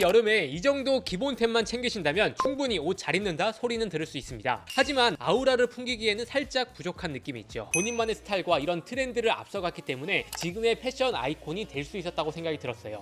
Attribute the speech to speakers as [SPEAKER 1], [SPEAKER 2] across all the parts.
[SPEAKER 1] 여름에 이 정도 기본템만 챙기신다면 충분히 옷 잘 입는다 소리는 들을 수 있습니다. 하지만 아우라를 풍기기에는 살짝 부족한 느낌이 있죠. 본인만의 스타일과 이런 트렌드를 앞서갔기 때문에 지금의 패션 아이콘이 될 수 있었다고 생각이 들었어요.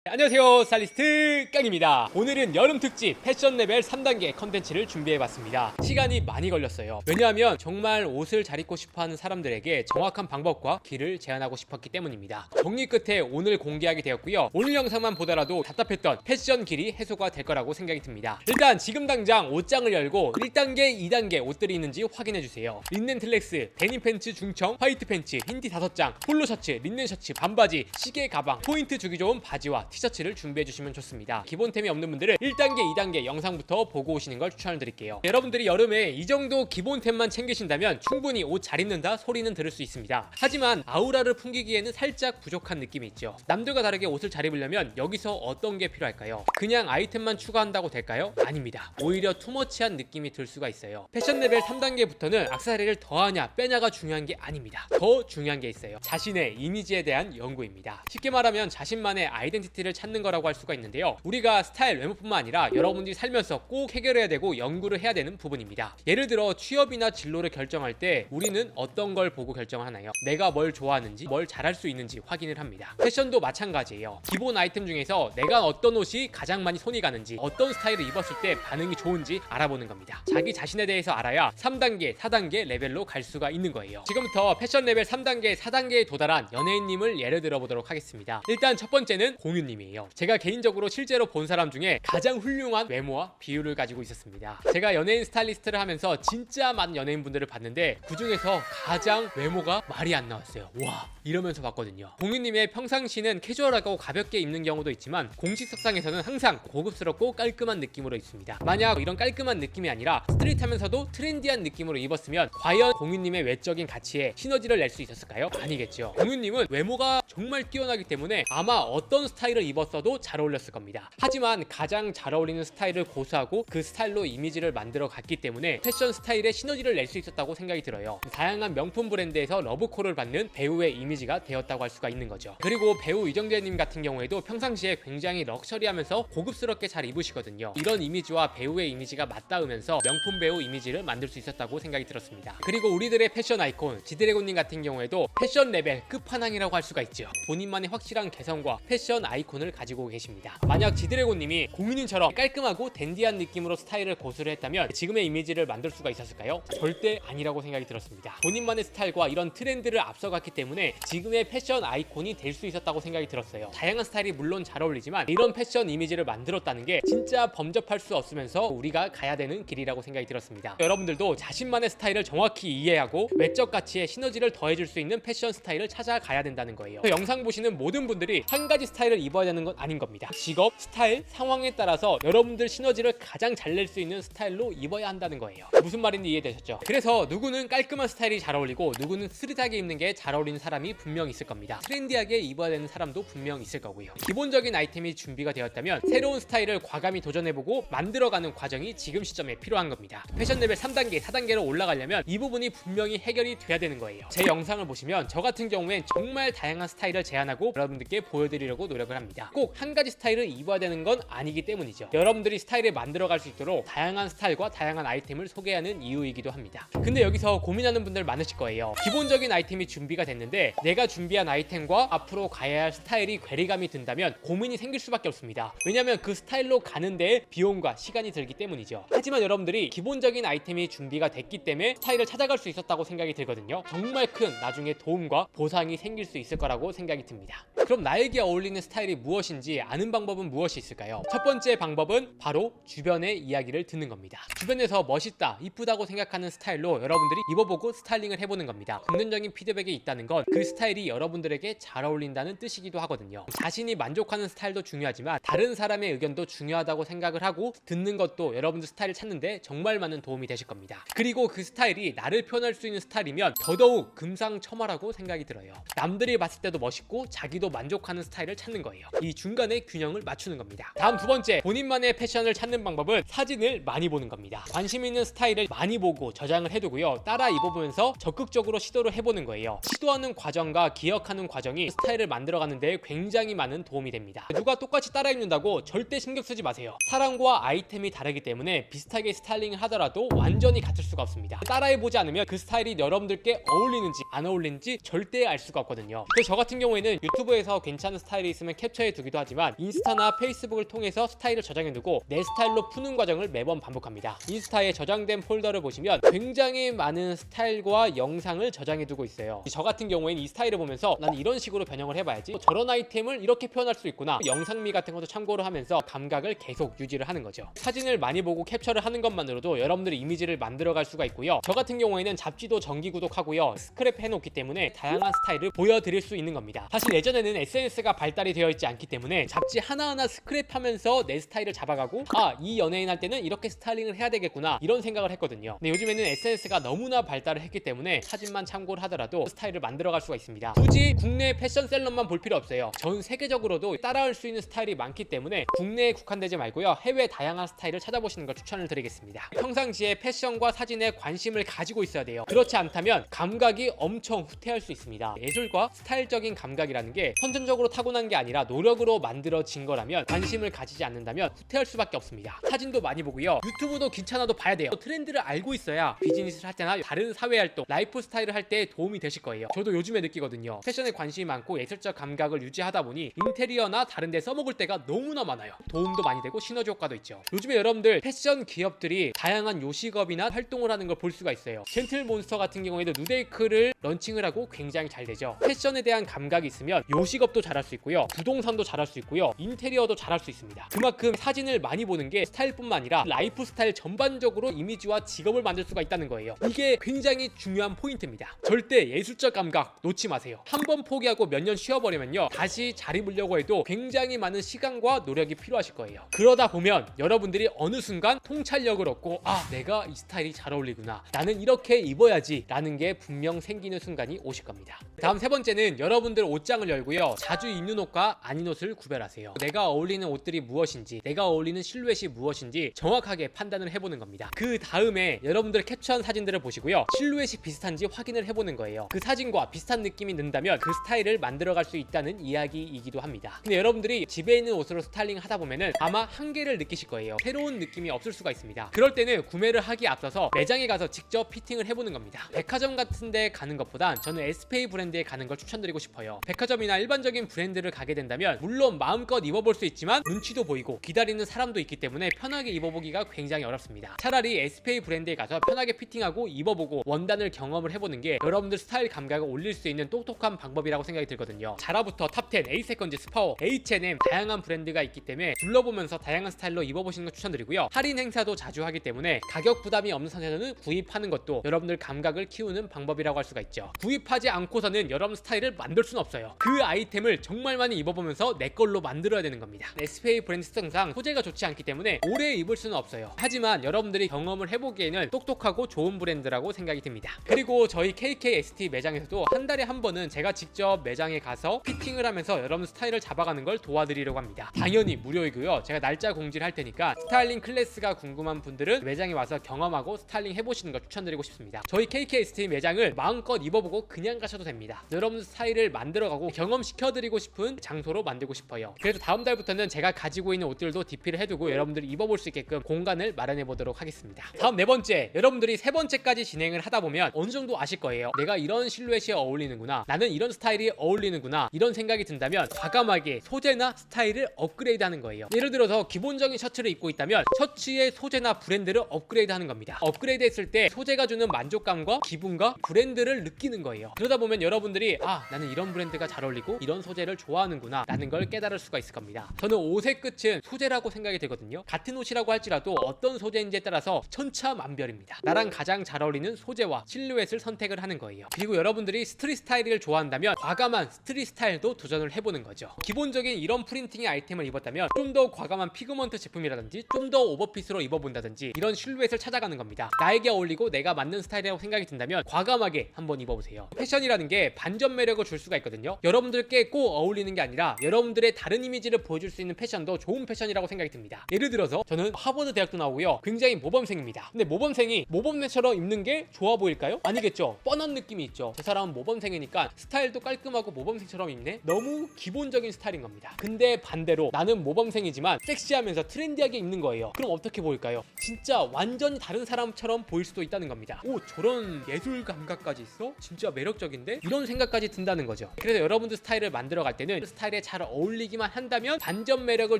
[SPEAKER 1] 안녕하세요, 스타일리스트 깡입니다. 오늘은 여름 특집 패션 레벨 3단계 컨텐츠를 준비해봤습니다. 시간이 많이 걸렸어요. 왜냐하면 정말 옷을 잘 입고 싶어하는 사람들에게 정확한 방법과 길을 제안하고 싶었기 때문입니다. 정리 끝에 오늘 공개하게 되었고요. 오늘 영상만 보더라도 답답했던 패션 길이 해소가 될 거라고 생각이 듭니다. 일단 지금 당장 옷장을 열고 1단계, 2단계 옷들이 있는지 확인해주세요. 린넨 슬랙스, 데님 팬츠 중청, 화이트 팬츠, 흰티 5장, 폴로 셔츠, 린넨 셔츠, 반바지, 시계, 가방, 포인트 주기 좋은 바지와 티셔츠를 준비해주시면 좋습니다. 기본템이 없는 분들은 1단계, 2단계 영상부터 보고 오시는 걸 추천을 드릴게요. 여러분들이 여름에 이 정도 기본템만 챙기신다면 충분히 옷 잘 입는다 소리는 들을 수 있습니다. 하지만 아우라를 풍기기에는 살짝 부족한 느낌이 있죠. 남들과 다르게 옷을 잘 입으려면 여기서 어떤 게 필요할까요? 그냥 아이템만 추가한다고 될까요? 아닙니다. 오히려 투머치한 느낌이 들 수가 있어요. 패션 레벨 3단계부터는 액세서리를 더하냐 빼냐가 중요한 게 아닙니다. 더 중요한 게 있어요. 자신의 이미지에 대한 연구입니다. 쉽게 말하면 자신만의 아이덴티티를 찾는 거라고 할 수가 있는데요. 우리가 스타일, 외모뿐만 아니라 여러분들이 살면서 꼭 해결해야 되고 연구를 해야 되는 부분입니다. 예를 들어 취업이나 진로를 결정할 때 우리는 어떤 걸 보고 결정을 하나요? 내가 뭘 좋아하는지, 뭘 잘할 수 있는지 확인을 합니다. 패션도 마찬가지예요. 기본 아이템 중에서 내가 어떤 옷이 가장 많이 손이 가는지, 어떤 스타일을 입었을 때 반응이 좋은지 알아보는 겁니다. 자기 자신에 대해서 알아야 3단계, 4단계 레벨로 갈 수가 있는 거예요. 지금부터 패션 레벨 3단계, 4단계에 도달한 연예인님을 예를 들어보도록 하겠습니다. 일단 첫 번째는 공유님 이에요. 제가 개인적으로 실제로 본 사람 중에 가장 훌륭한 외모와 비율을 가지고 있었습니다. 제가 연예인 스타일리스트를 하면서 진짜 많은 연예인분들을 봤는데 그 중에서 가장 외모가 말이 안 나왔어요. 와, 이러면서 봤거든요. 공유님의 평상시는 캐주얼하고 가볍게 입는 경우도 있지만 공식석상에서는 항상 고급스럽고 깔끔한 느낌으로 입습니다. 만약 이런 깔끔한 느낌이 아니라 스트릿하면서도 트렌디한 느낌으로 입었으면 과연 공유님의 외적인 가치에 시너지를 낼 수 있었을까요? 아니겠죠. 공유님은 외모가 정말 뛰어나기 때문에 아마 어떤 스타일을 입었어도 잘 어울렸을 겁니다. 하지만 가장 잘 어울리는 스타일을 고수하고 그 스타일로 이미지를 만들어 갔기 때문에 패션 스타일에 시너지를 낼 수 있었다고 생각이 들어요. 다양한 명품 브랜드에서 러브콜을 받는 배우의 이미지가 되었다고 할 수가 있는 거죠. 그리고 배우 이정재님 같은 경우에도 평상시에 굉장히 럭셔리하면서 고급스럽게 잘 입으시거든요. 이런 이미지와 배우의 이미지가 맞닿으면서 명품 배우 이미지를 만들 수 있었다고 생각이 들었습니다. 그리고 우리들의 패션 아이콘 지드래곤님 같은 경우에도 패션 레벨 끝판왕이라고 할 수가 있죠. 본인만의 확실한 개성과 패션 아이콘을 가지고 계십니다. 만약 지드래곤님이 공유님처럼 깔끔하고 댄디한 느낌으로 스타일을 고수를 했다면 지금의 이미지를 만들 수가 있었을까요? 절대 아니라고 생각이 들었습니다. 본인만의 스타일과 이런 트렌드를 앞서갔기 때문에 지금의 패션 아이콘이 될 수 있었다고 생각이 들었어요. 다양한 스타일이 물론 잘 어울리지만 이런 패션 이미지를 만들었다는 게 진짜 범접할 수 없으면서 우리가 가야 되는 길이라고 생각이 들었습니다. 여러분들도 자신만의 스타일을 정확히 이해하고 외적 가치에 시너지를 더해줄 수 있는 패션 스타일을 찾아가야 된다는 거예요. 영상 보시는 모든 분들이 한 가지 스타일을 입어야 되는 건 아닌 겁니다. 직업, 스타일, 상황에 따라서 여러분들 시너지를 가장 잘 낼 수 있는 스타일로 입어야 한다는 거예요. 무슨 말인지 이해되셨죠? 그래서 누구는 깔끔한 스타일이 잘 어울리고 누구는 스트릿하게 입는 게 잘 어울리는 사람이 분명 있을 겁니다. 트렌디하게 입어야 되는 사람도 분명 있을 거고요. 기본적인 아이템이 준비가 되었다면 새로운 스타일을 과감히 도전해보고 만들어가는 과정이 지금 시점에 필요한 겁니다. 패션 레벨 3단계, 4단계로 올라가려면 이 부분이 분명히 해결이 돼야 되는 거예요. 제 영상을 보시면 저 같은 경우엔 정말 다양한 스타일을 제안하고 여러분들께 보여드리려고 노력을 합니다. 꼭 한 가지 스타일을 입어야 되는 건 아니기 때문이죠. 여러분들이 스타일을 만들어갈 수 있도록 다양한 스타일과 다양한 아이템을 소개하는 이유이기도 합니다. 근데 여기서 고민하는 분들 많으실 거예요. 기본적인 아이템이 준비가 됐는데 내가 준비한 아이템과 앞으로 가야 할 스타일이 괴리감이 든다면 고민이 생길 수밖에 없습니다. 왜냐면 그 스타일로 가는 데에 비용과 시간이 들기 때문이죠. 하지만 여러분들이 기본적인 아이템이 준비가 됐기 때문에 스타일을 찾아갈 수 있었다고 생각이 들거든요. 정말 큰 나중에 도움과 보상이 생길 수 있을 거라고 생각이 듭니다. 그럼 나에게 어울리는 스타일이 무엇인지 아는 방법은 무엇이 있을까요? 첫 번째 방법은 바로 주변의 이야기를 듣는 겁니다. 주변에서 멋있다, 이쁘다고 생각하는 스타일로 여러분들이 입어보고 스타일링을 해보는 겁니다. 긍정적인 피드백이 있다는 건 그 스타일이 여러분들에게 잘 어울린다는 뜻이기도 하거든요. 자신이 만족하는 스타일도 중요하지만 다른 사람의 의견도 중요하다고 생각을 하고 듣는 것도 여러분들 스타일을 찾는데 정말 많은 도움이 되실 겁니다. 그리고 그 스타일이 나를 표현할 수 있는 스타일이면 더더욱 금상첨화라고 생각이 들어요. 남들이 봤을 때도 멋있고 자기도 만족하는 스타일을 찾는 거예요. 돼요. 이 중간에 균형을 맞추는 겁니다. 다음 두 번째, 본인만의 패션을 찾는 방법은 사진을 많이 보는 겁니다. 관심 있는 스타일을 많이 보고 저장을 해두고요. 따라 입어보면서 적극적으로 시도를 해보는 거예요. 시도하는 과정과 기억하는 과정이 스타일을 만들어가는 데 굉장히 많은 도움이 됩니다. 누가 똑같이 따라 입는다고 절대 신경 쓰지 마세요. 사람과 아이템이 다르기 때문에 비슷하게 스타일링을 하더라도 완전히 같을 수가 없습니다. 따라해보지 않으면 그 스타일이 여러분들께 어울리는지 안 어울리는지 절대 알 수가 없거든요. 그래서 저 같은 경우에는 유튜브에서 괜찮은 스타일이 있으면 캡처해 두기도 하지만 인스타나 페이스북을 통해서 스타일을 저장해 두고 내 스타일로 푸는 과정을 매번 반복합니다. 인스타에 저장된 폴더를 보시면 굉장히 많은 스타일과 영상을 저장해 두고 있어요. 저 같은 경우에는 이 스타일을 보면서 난 이런 식으로 변형을 해봐야지, 저런 아이템을 이렇게 표현할 수 있구나, 영상미 같은 것도 참고를 하면서 감각을 계속 유지를 하는 거죠. 사진을 많이 보고 캡처를 하는 것만으로도 여러분들의 이미지를 만들어갈 수가 있고요. 저 같은 경우에는 잡지도 정기 구독하고요, 스크랩 해놓기 때문에 다양한 스타일을 보여드릴 수 있는 겁니다. 사실 예전에는 SNS가 발달이 되어 있지 않기 때문에 잡지 하나하나 스크랩하면서 내 스타일을 잡아가고, 이 연예인 할 때는 이렇게 스타일링을 해야 되겠구나, 이런 생각을 했거든요. 근데 요즘에는 SNS가 너무나 발달을 했기 때문에 사진만 참고를 하더라도 스타일을 만들어갈 수가 있습니다. 굳이 국내 패션셀럽만 볼 필요 없어요. 전 세계적으로도 따라할 수 있는 스타일이 많기 때문에 국내에 국한되지 말고요, 해외 다양한 스타일을 찾아보시는 걸 추천을 드리겠습니다. 평상시에 패션과 사진에 관심을 가지고 있어야 돼요. 그렇지 않다면 감각이 엄청 후퇴할 수 있습니다. 예술과 스타일적인 감각이라는 게 선천적으로 타고난 게 아니라 노력으로 만들어진 거라면, 관심을 가지지 않는다면 후퇴할 수밖에 없습니다. 사진도 많이 보고요, 유튜브도 귀찮아도 봐야 돼요. 트렌드를 알고 있어야 비즈니스를 할 때나 다른 사회활동, 라이프 스타일을 할 때 도움이 되실 거예요. 저도 요즘에 느끼거든요. 패션에 관심이 많고 예술적 감각을 유지하다 보니 인테리어나 다른 데 써먹을 때가 너무나 많아요. 도움도 많이 되고 시너지 효과도 있죠. 요즘에 여러분들 패션 기업들이 다양한 요식업이나 활동을 하는 걸 볼 수가 있어요. 젠틀몬스터 같은 경우에도 누데이크를 런칭을 하고 굉장히 잘 되죠. 패션에 대한 감각이 있으면 요식업도 잘할 수 있고요, 부동산도 잘할 수 있고요, 인테리어도 잘할 수 있습니다. 그만큼 사진을 많이 보는 게 스타일뿐만 아니라 라이프 스타일 전반적으로 이미지와 직업을 만들 수가 있다는 거예요. 이게 굉장히 중요한 포인트입니다. 절대 예술적 감각 놓지 마세요. 한번 포기하고 몇 년 쉬어버리면요, 다시 잘 입으려고 해도 굉장히 많은 시간과 노력이 필요하실 거예요. 그러다 보면 여러분들이 어느 순간 통찰력을 얻고, 내가 이 스타일이 잘 어울리구나, 나는 이렇게 입어야지 라는 게 분명 생기는 순간이 오실 겁니다. 다음 세 번째는 여러분들 옷장을 열고요, 자주 입는 옷과 아닌 옷을 구별하세요. 내가 어울리는 옷들이 무엇인지, 내가 어울리는 실루엣이 무엇인지 정확하게 판단을 해보는 겁니다. 그 다음에 여러분들 캡처한 사진들을 보시고요, 실루엣이 비슷한지 확인을 해보는 거예요. 그 사진과 비슷한 느낌이 든다면 그 스타일을 만들어갈 수 있다는 이야기이기도 합니다. 근데 여러분들이 집에 있는 옷으로 스타일링 하다 보면은 아마 한계를 느끼실 거예요. 새로운 느낌이 없을 수가 있습니다. 그럴 때는 구매를 하기에 앞서서 매장에 가서 직접 피팅을 해보는 겁니다. 백화점 같은 데 가는 것보단 저는 에스페이 브랜드에 가는 걸 추천드리고 싶어요. 백화점이나 일반적인 브랜드를 가게 된다면 물론 마음껏 입어볼 수 있지만 눈치도 보이고 기다리는 사람도 있기 때문에 편하게 입어보기가 굉장히 어렵습니다. 차라리 에스페이 브랜드에 가서 편하게 피팅하고 입어보고 원단을 경험을 해보는 게 여러분들 스타일 감각을 올릴 수 있는 똑똑한 방법이라고 생각이 들거든요. 자라부터 탑10, 에이세컨즈, 스파워, H&M 다양한 브랜드가 있기 때문에 둘러보면서 다양한 스타일로 입어보시는 걸 추천드리고요. 할인 행사도 자주 하기 때문에 가격 부담이 없는 선에서는 구입하는 것도 여러분들 감각을 키우는 방법이라고 할 수가 있죠. 구입하지 않고서는 여러분 스타일을 만들 수는 없어요. 그 아이템을 정말 많이 입어보면서 내 걸로 만들어야 되는 겁니다. 에스페이 브랜드 특성상 소재가 좋지 않기 때문에 오래 입을 수는 없어요. 하지만 여러분들이 경험을 해보기에는 똑똑하고 좋은 브랜드라고 생각이 듭니다. 그리고 저희 KKST 매장에서도 한 달에 한 번은 제가 직접 매장에 가서 피팅을 하면서 여러분 스타일을 잡아가는 걸 도와드리려고 합니다. 당연히 무료이고요. 제가 날짜 공지를 할 테니까 스타일링 클래스가 궁금한 분들은 매장에 와서 경험하고 스타일링 해보시는 걸 추천드리고 싶습니다. 저희 KKST 매장을 마음껏 입어보고 그냥 가셔도 됩니다. 여러분 스타일을 만들어가고 경험시켜드리고 싶은 장소로 만들고 싶어요. 그래서 다음 달부터는 제가 가지고 있는 옷들도 DP를 해두고 여러분들이 입어볼 수 있게끔 공간을 마련해 보도록 하겠습니다. 다음 네 번째, 여러분들이 세 번째까지 진행을 하다 보면 어느 정도 아실 거예요. 내가 이런 실루엣이 어울리는구나, 나는 이런 스타일이 어울리는구나, 이런 생각이 든다면 과감하게 소재나 스타일을 업그레이드 하는 거예요. 예를 들어서 기본적인 셔츠를 입고 있다면 셔츠의 소재나 브랜드를 업그레이드 하는 겁니다. 업그레이드 했을 때 소재가 주는 만족감과 기분과 브랜드를 느끼는 거예요. 그러다 보면 여러분들이 나는 이런 브랜드가 잘 어울리고 이런 소재를 좋아하는구나 라는 걸 깨달을 수가 있을 겁니다. 저는 옷의 끝은 소재라고 생각이 되거든요. 같은 옷이라고 할지라도 어떤 소재인지에 따라서 천차만별입니다. 나랑 가장 잘 어울리는 소재와 실루엣을 선택을 하는 거예요. 그리고 여러분들이 스트릿 스타일을 좋아한다면 과감한 스트릿 스타일도 도전을 해보는 거죠. 기본적인 이런 프린팅의 아이템을 입었다면 좀 더 과감한 피그먼트 제품이라든지 좀 더 오버핏으로 입어본다든지 이런 실루엣을 찾아가는 겁니다. 나에게 어울리고 내가 맞는 스타일이라고 생각이 든다면 과감하게 한번 입어보세요. 패션이라는 게 반전 매력을 줄 수가 있거든요. 여러분들께 꼭 어울리는 게 아니라 여러분들의 다른 이미지를 보여줄 수 있는 패션도 좋은 패션이라고 생각이 듭니다. 예를 들어서 저는 하버드 대학도 나오고요, 굉장히 모범생입니다. 근데 모범생이 모범생처럼 입는 게 좋아 보일까요? 아니겠죠. 뻔한 느낌이 있죠. 저 사람은 모범생이니까 스타일도 깔끔하고 모범생처럼 입네? 너무 기본적인 스타일인 겁니다. 근데 반대로 나는 모범생이지만 섹시하면서 트렌디하게 입는 거예요. 그럼 어떻게 보일까요? 진짜 완전히 다른 사람처럼 보일 수도 있다는 겁니다. 오, 저런 예술 감각까지 있어? 진짜 매력적인데? 이런 생각까지 든다는 거죠. 그래서 여러분들 스타일을 만들어 갈 때는 스타일에 잘 어울리기만 한다면 반전 매력을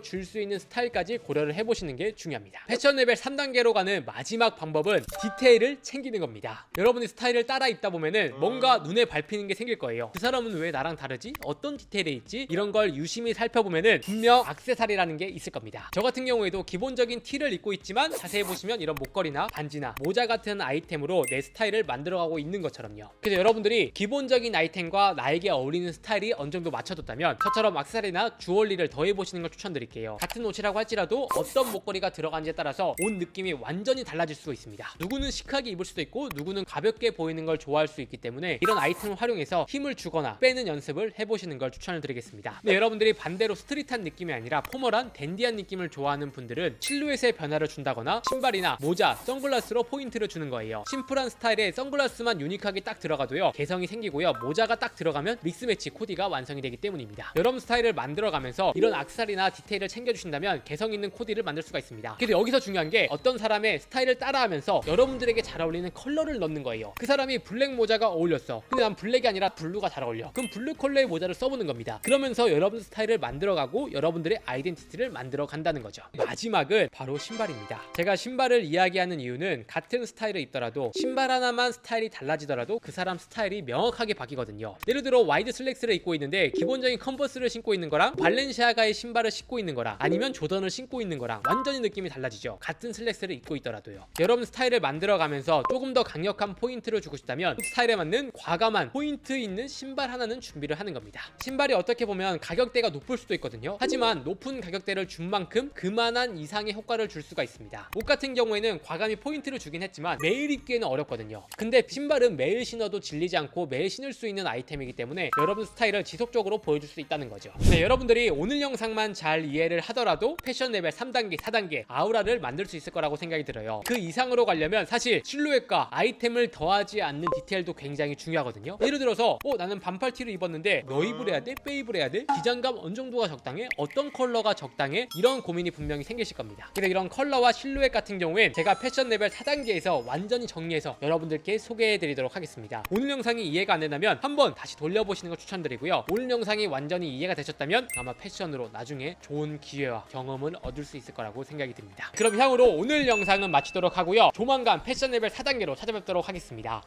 [SPEAKER 1] 줄 수 있는 스타일까지 고려를 해보시는 게 중요합니다. 패션 레벨 3단계로 가는 마지막 방법은 디테일을 챙기는 겁니다. 여러분이 스타일을 따라 입다 보면은 뭔가 눈에 밟히는 게 생길 거예요. 그 사람은 왜 나랑 다르지? 어떤 디테일에 있지? 이런 걸 유심히 살펴보면은 분명 액세서리라는 게 있을 겁니다. 저 같은 경우에도 기본적인 티를 입고 있지만 자세히 보시면 이런 목걸이나 반지나 모자 같은 아이템으로 내 스타일을 만들어가고 있는 것처럼요. 그래서 여러분들이 기본적인 아이템과 나에게 어울리는 스타일이 어느 정도 맞춰졌다면 저처럼 액세서리나 주얼리를 더해보시는 걸 추천드릴게요. 같은 옷이라고 할지라도 어떤 목걸이가 들어간지에 따라서 옷 느낌이 완전히 달라질 수가 있습니다. 누구는 시크하게 입을 수도 있고 누구는 가볍게 보이는 걸 좋아할 수 있기 때문에 이런 아이템을 활용해서 힘을 주거나 빼는 연습을 해보시는 걸 추천을 드리겠습니다. 근데 여러분들이 반대로 스트릿한 느낌이 아니라 포멀한 댄디한 느낌을 좋아하는 분들은 실루엣의 변화를 준다거나 신발이나 모자, 선글라스로 포인트를 주는 거예요. 심플한 스타일에 선글라스만 유니크하게 딱 들어가도요, 개성이 생기고요, 모자가 딱 들어가면 믹스매치 코디가 완성이 되기 때문입니다. 여러분 스타일을 만들어가면서 이런 액세서리나 디테일을 챙겨주신다면 개성 있는 코디를 만들 수가 있습니다. 그래서 여기서 중요한 게 어떤 사람의 스타일을 따라하면서 여러분들에게 잘 어울리는 컬러를 넣는 거예요. 그 사람이 블랙 모자가 어울렸어. 근데 난 블랙이 아니라 블루가 잘 어울려. 그럼 블루 컬러의 모자를 써보는 겁니다. 그러면서 여러분 스타일을 만들어가고 여러분들의 아이덴티티를 만들어 간다는 거죠. 마지막은 바로 신발입니다. 제가 신발을 이야기하는 이유는 같은 스타일을 입더라도 신발 하나만 스타일이 달라지더라도 그 사람 스타일이 명확하게 바뀌거든요. 예를 들어 와이드 슬랙스를 입고 있는데 기본적인 컨버스를 신고 있는 거랑 발렌시아가의 신발을 신고 있는 거랑 아니면 조던을 신고 있는 거랑 완전히 느낌이 달라지죠. 같은 슬랙스를 입고 있더라도요. 여러분 스타일을 만들어가면서 조금 더 강력한 포인트를 주고 싶다면 스타일에 맞는 과감한 포인트 있는 신발 하나는 준비를 하는 겁니다. 신발이 어떻게 보면 가격대가 높을 수도 있거든요. 하지만 높은 가격대를 준 만큼 그만한 이상의 효과를 줄 수가 있습니다. 옷 같은 경우에는 과감히 포인트를 주긴 했지만 매일 입기에는 어렵거든요. 근데 신발은 매일 신어도 질리지 않고 매일 신을 수 있는 아이템이기 때문에 여러분 스타일을 지속적으로 보여줄 수 있다는 거죠. 네, 여러분들이 오늘 영상만 잘 이해를 하더라도 패션 레벨 3단계, 4단계 아우라를 만들 수 있을 거라고 생각이 들어요. 그 이상으로 가려면 사실 실루엣과 아이템을 더하지 않는 디테일도 굉장히 중요하거든요. 예를 들어서 나는 반팔 티를 입었는데 너입을 해야 돼? 빼입을 해야 돼? 기장감 어느 정도가 적당해? 어떤 컬러가 적당해? 이런 고민이 분명히 생기실 겁니다. 그래서 이런 컬러와 실루엣 같은 경우엔 제가 패션 레벨 4단계에서 완전히 정리해서 여러분들께 소개해드리도록 하겠습니다. 오늘 영상이 이해가 안 된다면 한번 다시 돌려보시는 걸 추천드리고요. 오늘 영상이 완전히 이해가 되셨다면 아마 패션으로 나중에 좋은 기회와 경험을 얻을 수 있을 거라고 생각이 듭니다. 그럼 향후로 오늘 영상은 마치도록 하고요. 조만간 패션 레벨 4단계로 찾아뵙도록 하겠습니다.